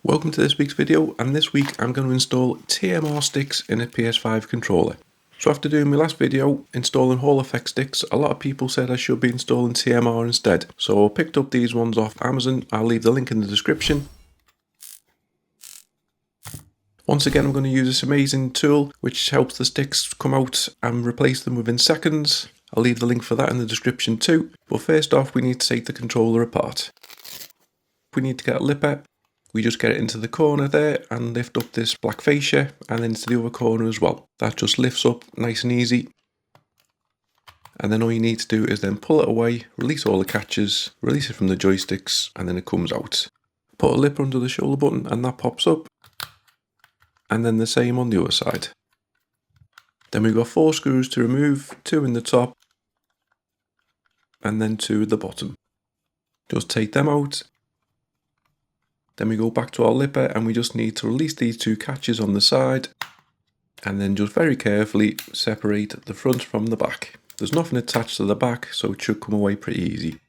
Welcome to this week's video, and this week I'm going to install TMR sticks in a PS5 controller. So after doing my last video installing Hall effect sticks, a lot of people said I should be installing TMR instead. So I picked up these ones off Amazon. I'll leave the link in the description. Once again, I'm going to use this amazing tool which helps the sticks come out and replace them within seconds. I'll leave the link for that in the description too. But first off, we need to take the controller apart. We need to get a lipper. We just get it into the corner there and lift up this black fascia and then into the other corner as well. That just lifts up nice and easy. And then all you need to do is then pull it away, release all the catches, release it from the joysticks, and then it comes out. Put a lipper under the shoulder button and that pops up. And then the same on the other side. Then we've got 4 screws to remove, 2 in the top and then 2 at the bottom. Just take them out. Then we go back to our lipper and we just need to release these 2 catches on the side and then just very carefully separate the front from the back. There's nothing attached to the back, so it should come away pretty easy.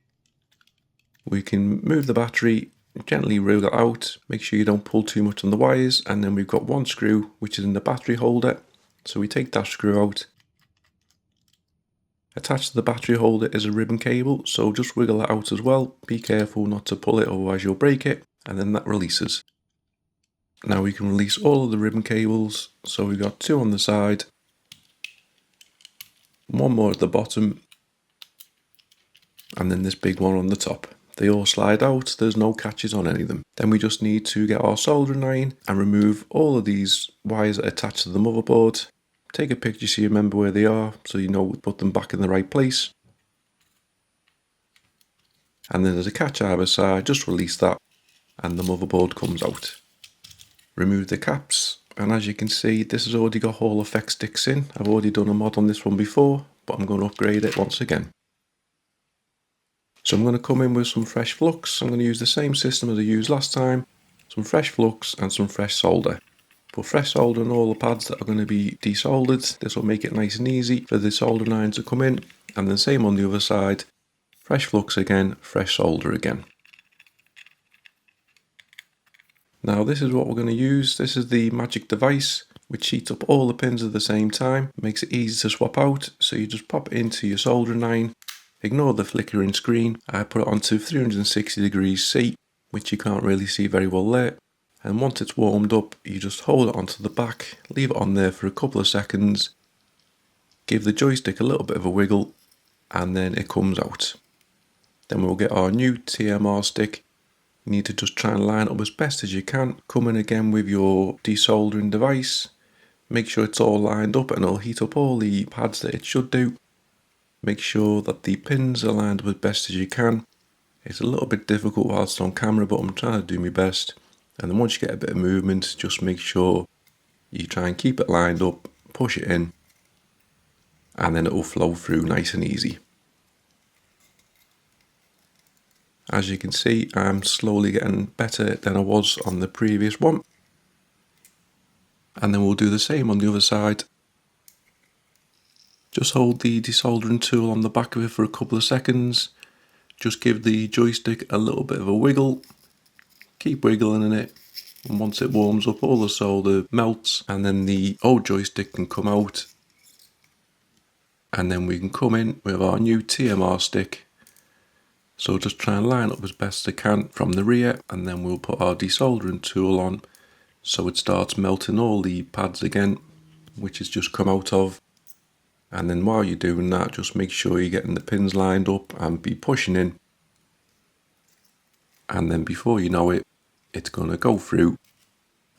We can move the battery, gently wriggle out, make sure you don't pull too much on the wires, and then we've got 1 screw which is in the battery holder, so we take that screw out. Attached to the battery holder is a ribbon cable, so just wiggle that out as well. Be careful not to pull it, otherwise you'll break it, and then that releases. Now we can release all of the ribbon cables, so we've got 2 on the side, 1 more at the bottom, and then this big one on the top. They all slide out, there's no catches on any of them. Then we just need to get our soldering iron and remove all of these wires that are attached to the motherboard. Take a picture so you remember where they are, so you know to put them back in the right place. And then there's a catch either side, just release that and the motherboard comes out. Remove the caps, and as you can see this has already got Hall effect sticks in. I've already done a mod on this one before, but I'm going to upgrade it once again. So I'm going to come in with some fresh flux. I'm going to use the same system as I used last time, some fresh flux and some fresh solder. Put fresh solder on all the pads that are going to be desoldered. This will make it nice and easy for the soldering iron to come in, and then same on the other side, fresh flux again, fresh solder again. Now this is what we're going to use. This is the magic device which heats up all the pins at the same time, makes it easy to swap out. So you just pop it into your soldering iron, ignore the flickering screen. I put it onto 360 degrees C, which you can't really see very well there. And once it's warmed up, you just hold it onto the back, leave it on there for a couple of seconds, give the joystick a little bit of a wiggle, and then it comes out. Then we'll get our new TMR stick. You need to just try and line up as best as you can. Come in again with your desoldering device. Make sure it's all lined up and it'll heat up all the pads that it should do. Make sure that the pins are lined up as best as you can. It's a little bit difficult whilst on camera, but I'm trying to do my best. And then once you get a bit of movement, just make sure you try and keep it lined up, push it in, and then it will flow through nice and easy. As you can see, I'm slowly getting better than I was on the previous one. And then we'll do the same on the other side. Just hold the desoldering tool on the back of it for a couple of seconds. Just give the joystick a little bit of a wiggle. Keep wiggling in it. And once it warms up, all the solder melts and then the old joystick can come out. And then we can come in with our new TMR stick. So just try and line up as best I can from the rear, and then we'll put our desoldering tool on so it starts melting all the pads again, which has just come out of. And then while you're doing that, just make sure you're getting the pins lined up and be pushing in. And then before you know it, it's going to go through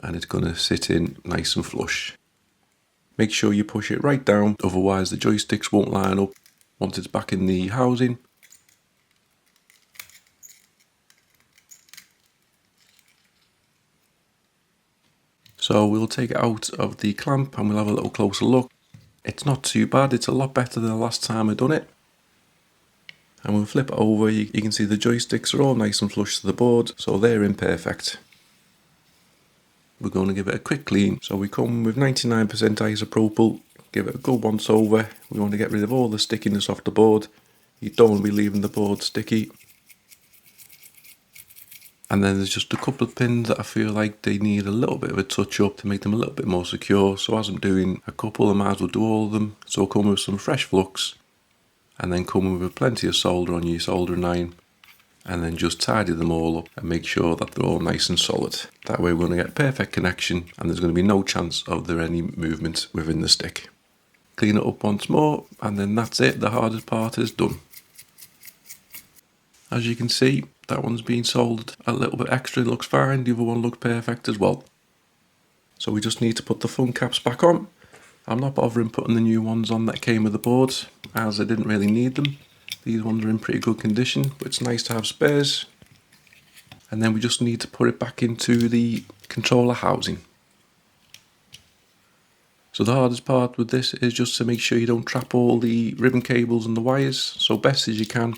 and it's going to sit in nice and flush. Make sure you push it right down, otherwise the joysticks won't line up once it's back in the housing. So we'll take it out of the clamp and we'll have a little closer look. It's not too bad, it's a lot better than the last time I done it. And we'll flip it over, you can see the joysticks are all nice and flush to the board, so they're in perfect. We're going to give it a quick clean, so we come with 99% isopropyl, give it a good once over. We want to get rid of all the stickiness off the board. You don't want to be leaving the board sticky. And then there's just a couple of pins that I feel like they need a little bit of a touch up to make them a little bit more secure. So as I'm doing a couple, I might as well do all of them. So come with some fresh flux, and then come with plenty of solder on your soldering iron, and then just tidy them all up and make sure that they're all nice and solid. That way we're going to get perfect connection, and there's going to be no chance of there any movement within the stick. Clean it up once more, and then that's it. The hardest part is done. As you can see, that one's been soldered a little bit extra, it looks fine. The other one looks perfect as well. So we just need to put the front caps back on. I'm not bothering putting the new ones on that came with the board, as I didn't really need them. These ones are in pretty good condition, but it's nice to have spares. And then we just need to put it back into the controller housing. So the hardest part with this is just to make sure you don't trap all the ribbon cables and the wires. So best as you can,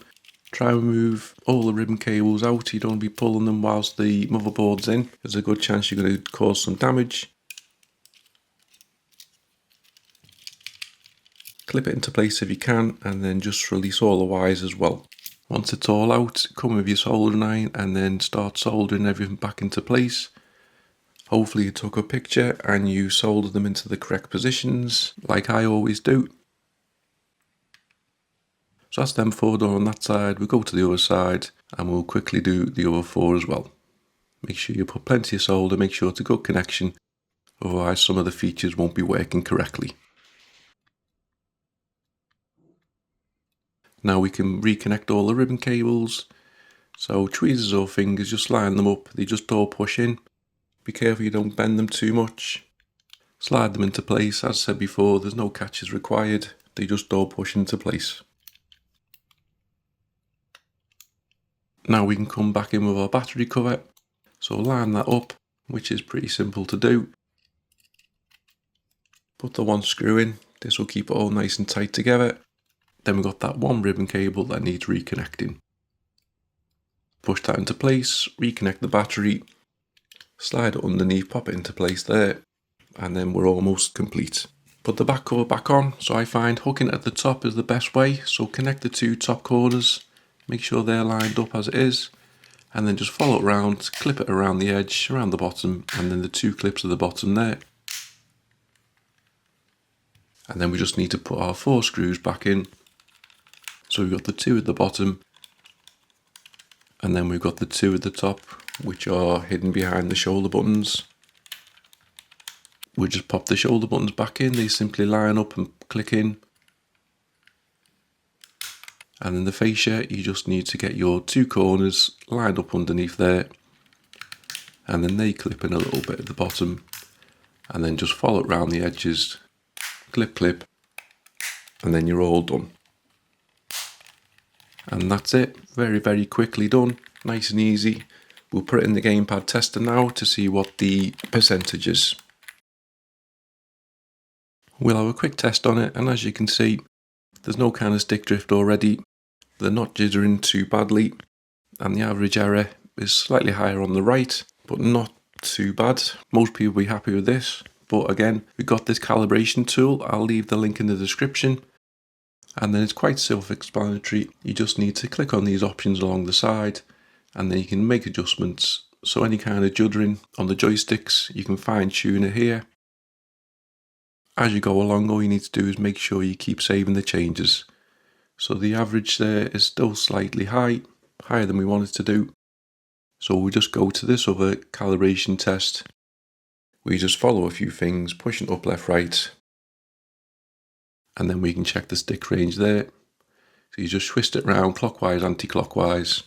try and move all the ribbon cables out. You don't want to be pulling them whilst the motherboard's in. There's a good chance you're going to cause some damage. Clip it into place if you can, and then just release all the wires as well. Once it's all out, come with your soldering iron and then start soldering everything back into place. Hopefully you took a picture and you soldered them into the correct positions, like I always do. So that's them 4 done on that side. We go to the other side and we'll quickly do the other 4 as well. Make sure you put plenty of solder, make sure it's a good connection, otherwise some of the features won't be working correctly. Now we can reconnect all the ribbon cables. So tweezers or fingers, just line them up, they just all push in. Be careful you don't bend them too much. Slide them into place. As I said before, there's no catches required, they just all push into place. Now we can come back in with our battery cover. So line that up, which is pretty simple to do. Put the one screw in, this will keep it all nice and tight together. Then we've got that one ribbon cable that needs reconnecting. Push that into place, reconnect the battery, slide it underneath, pop it into place there, and then we're almost complete. Put the back cover back on, so I find hooking at the top is the best way. So connect the 2 top corners, make sure they're lined up as it is, and then just follow it around, clip it around the edge, around the bottom, and then the 2 clips at the bottom there. And then we just need to put our 4 screws back in. So we've got the 2 at the bottom, and then we've got the 2 at the top, which are hidden behind the shoulder buttons. We just pop the shoulder buttons back in, they simply line up and click in. And then the fascia, you just need to get your 2 corners lined up underneath there, and then they clip in a little bit at the bottom, and then just follow it around the edges, clip, clip, and then you're all done. And that's it, very, very quickly done, nice and easy. We'll put it in the gamepad tester now to see what the percentage is. We'll have a quick test on it, and as you can see, there's no kind of stick drift already. They're not jittering too badly, and the average error is slightly higher on the right, but not too bad. Most people will be happy with this, but again, we've got this calibration tool. I'll leave the link in the description. And then it's quite self-explanatory. You just need to click on these options along the side, and then you can make adjustments. So any kind of juddering on the joysticks, you can fine tune it here. As you go along, all you need to do is make sure you keep saving the changes. So the average there is still slightly high, higher than we wanted to do. So we just go to this other calibration test. We just follow a few things, pushing up, left, right. And then we can check the stick range there. So you just twist it around clockwise, anti-clockwise,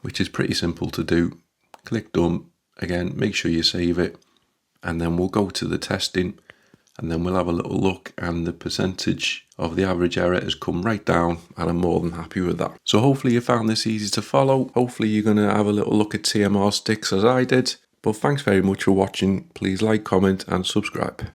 which is pretty simple to do. Click done. Again, make sure you save it, and then we'll go to the testing, and then we'll have a little look, and the percentage of the average error has come right down, and I'm more than happy with that. So hopefully you found this easy to follow. Hopefully you're going to have a little look at TMR sticks as I did. But thanks very much for watching. Please like, comment and subscribe.